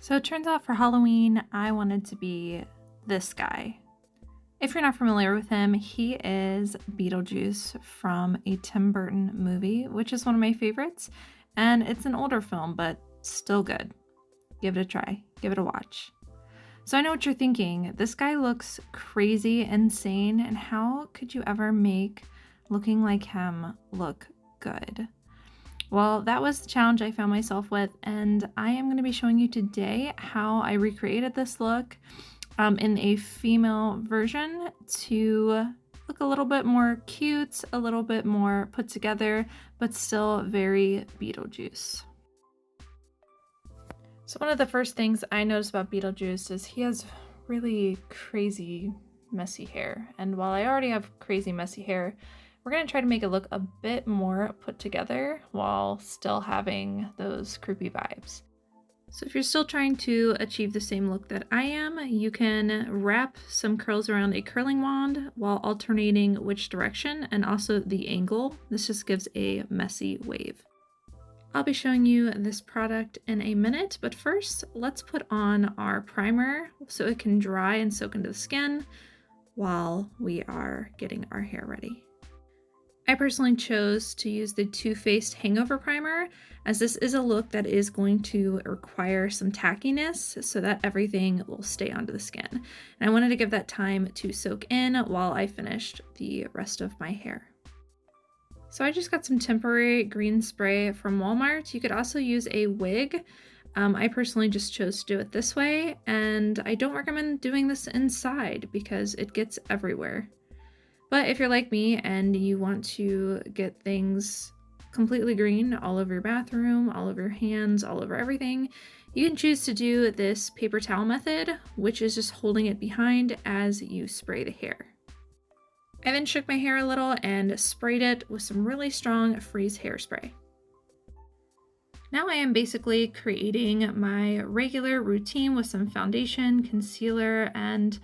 So it turns out for Halloween, I wanted to be this guy. If you're not familiar with him, he is Beetlejuice from a Tim Burton movie, which is one of my favorites. And it's an older film, but still good. Give it a try, give it a watch. So I know what you're thinking. This guy looks crazy, insane, and how could you ever make looking like him look good? Well, that was the challenge I found myself with, and I am going to be showing you today how I recreated this look in a female version to look a little bit more cute, a little bit more put together, but still very Beetlejuice. So one of the first things I noticed about Beetlejuice is he has really crazy messy hair, and while I already have crazy messy hair, we're going to try to make it look a bit more put together while still having those creepy vibes. So if you're still trying to achieve the same look that I am, you can wrap some curls around a curling wand while alternating which direction and also the angle. This just gives a messy wave. I'll be showing you this product in a minute, but first let's put on our primer so it can dry and soak into the skin while we are getting our hair ready. I personally chose to use the Too Faced Hangover Primer, as this is a look that is going to require some tackiness so that everything will stay onto the skin. And I wanted to give that time to soak in while I finished the rest of my hair. So I just got some temporary green spray from Walmart. You could also use a wig. I personally just chose to do it this way, and I don't recommend doing this inside because it gets everywhere. But if you're like me and you want to get things completely green all over your bathroom, all over your hands, all over everything, you can choose to do this paper towel method, which is just holding it behind as you spray the hair. I then shook my hair a little and sprayed it with some really strong freeze hairspray. Now I am basically creating my regular routine with some foundation, concealer, and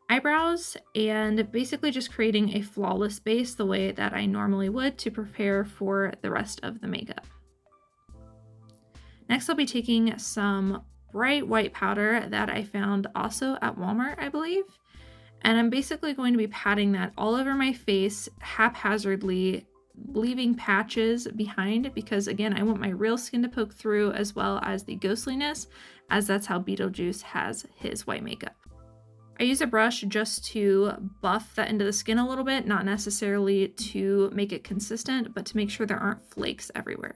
eyebrows, and basically just creating a flawless base the way that I normally would to prepare for the rest of the makeup. Next, I'll be taking some bright white powder that I found also at Walmart, I believe, and I'm basically going to be patting that all over my face haphazardly, leaving patches behind because, again, I want my real skin to poke through as well as the ghostliness, as that's how Beetlejuice has his white makeup. I use a brush just to buff that into the skin a little bit, not necessarily to make it consistent, but to make sure there aren't flakes everywhere.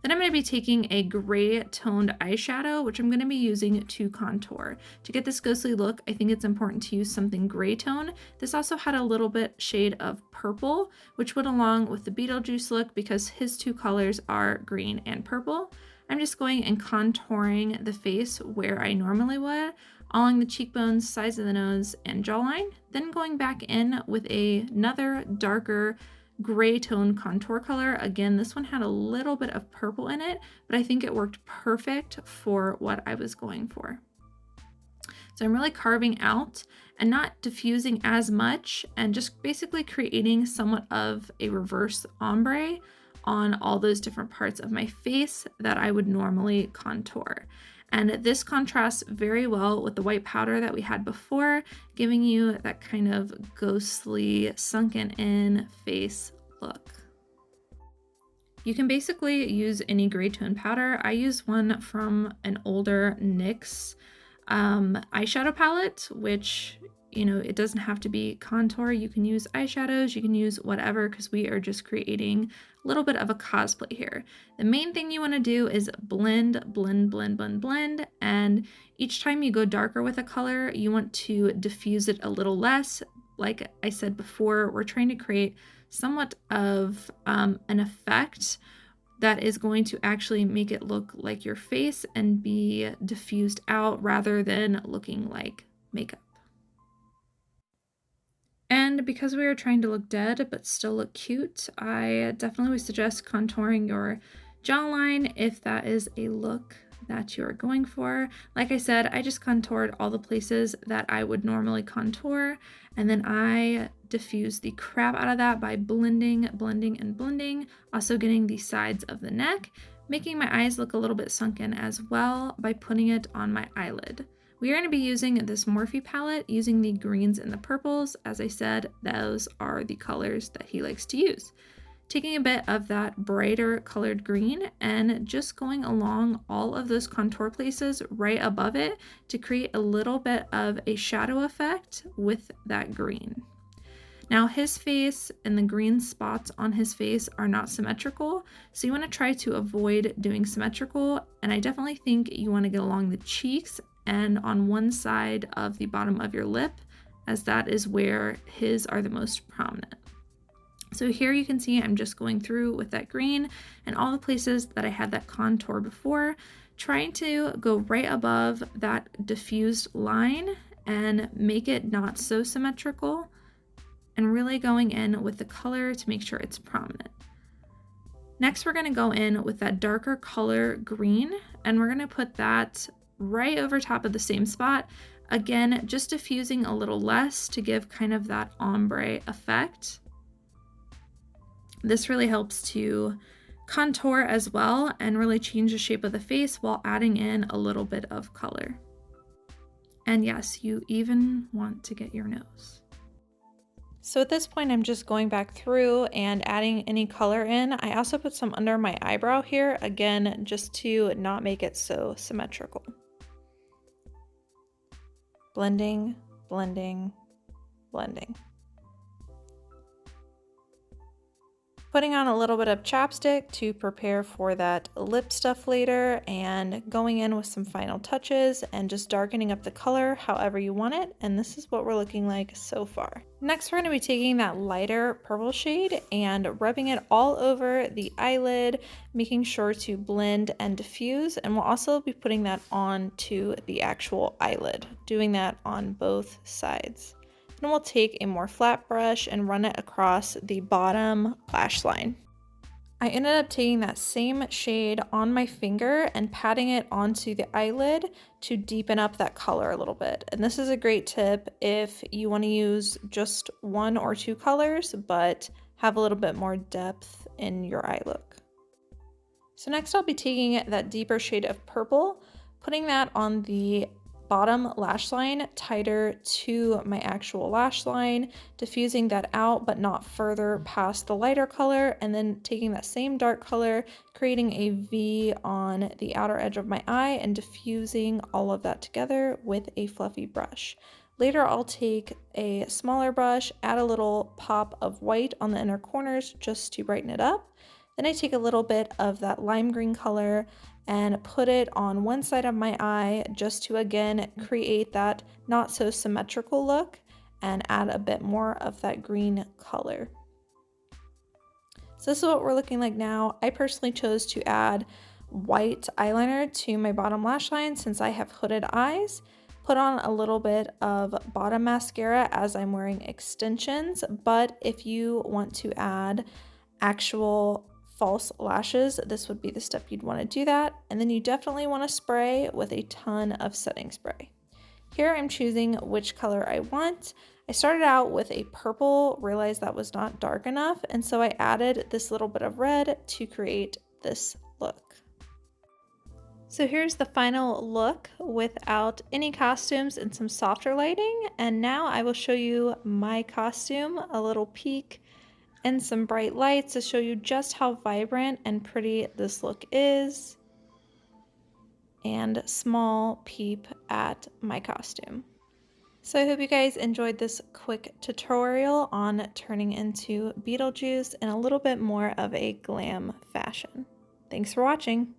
Then I'm going to be taking a gray toned eyeshadow, which I'm going to be using to contour. To get this ghostly look, I think it's important to use something gray tone. This also had a little bit shade of purple, which went along with the Beetlejuice look because his two colors are green and purple. I'm just going and contouring the face where I normally would, along the cheekbones, sides of the nose, and jawline, then going back in with another darker gray tone contour color. Again, this one had a little bit of purple in it, but I think it worked perfect for what I was going for. So I'm really carving out and not diffusing as much and just basically creating somewhat of a reverse ombre on all those different parts of my face that I would normally contour. And this contrasts very well with the white powder that we had before, giving you that kind of ghostly, sunken in face look. You can basically use any gray tone powder. I use one from an older NYX eyeshadow palette, which, you know, it doesn't have to be contour. You can use eyeshadows, you can use whatever, because we are just creating a little bit of a cosplay here. The main thing you want to do is blend, blend, blend, blend, blend, and each time you go darker with a color, you want to diffuse it a little less. Like I said before, we're trying to create somewhat of an effect that is going to actually make it look like your face and be diffused out rather than looking like makeup. And because we are trying to look dead but still look cute, I definitely would suggest contouring your jawline if that is a look that you're going for. Like I said, I just contoured all the places that I would normally contour, and then I diffused the crap out of that by blending, blending, and blending, also getting the sides of the neck, making my eyes look a little bit sunken as well by putting it on my eyelid. We are going to be using this Morphe palette, using the greens and the purples. As I said, those are the colors that he likes to use. Taking a bit of that brighter colored green and just going along all of those contour places right above it to create a little bit of a shadow effect with that green. Now his face and the green spots on his face are not symmetrical, so you want to try to avoid doing symmetrical, and I definitely think you want to get along the cheeks and on one side of the bottom of your lip, as that is where his are the most prominent. So here you can see I'm just going through with that green and all the places that I had that contour before, trying to go right above that diffused line and make it not so symmetrical, and really going in with the color to make sure it's prominent. Next, we're going to go in with that darker color green, and we're going to put that right over top of the same spot. Again, just diffusing a little less to give kind of that ombre effect. This really helps to contour as well and really change the shape of the face while adding in a little bit of color. And yes, you even want to get your nose. So at this point, I'm just going back through and adding any color in. I also put some under my eyebrow here, again, just to not make it so symmetrical. Blending, blending, blending. Putting on a little bit of chapstick to prepare for that lip stuff later, and going in with some final touches and just darkening up the color however you want it. And this is what we're looking like so far. Next, we're going to be taking that lighter purple shade and rubbing it all over the eyelid, making sure to blend and diffuse. And we'll also be putting that onto the actual eyelid, doing that on both sides. Then we'll take a more flat brush and run it across the bottom lash line. I ended up taking that same shade on my finger and patting it onto the eyelid to deepen up that color a little bit. And this is a great tip if you want to use just one or two colors, but have a little bit more depth in your eye look. So next I'll be taking that deeper shade of purple, putting that on the bottom lash line tighter to my actual lash line, diffusing that out but not further past the lighter color, and then taking that same dark color, creating a V on the outer edge of my eye and diffusing all of that together with a fluffy brush. Later I'll take a smaller brush, add a little pop of white on the inner corners just to brighten it up. Then I take a little bit of that lime green color and put it on one side of my eye just to again create that not so symmetrical look and add a bit more of that green color. So this is what we're looking like now. I personally chose to add white eyeliner to my bottom lash line since I have hooded eyes. Put on a little bit of bottom mascara as I'm wearing extensions, but if you want to add actual false lashes, this would be the step you'd want to do that. And then you definitely want to spray with a ton of setting spray. Here I'm choosing which color I want. I started out with a purple, realized that was not dark enough, and so I added this little bit of red to create this look. So here's the final look without any costumes and some softer lighting. And now I will show you my costume, a little peek and some bright lights to show you just how vibrant and pretty this look is, and small peep at my costume. So I hope you guys enjoyed this quick tutorial on turning into Beetlejuice in a little bit more of a glam fashion. Thanks for watching.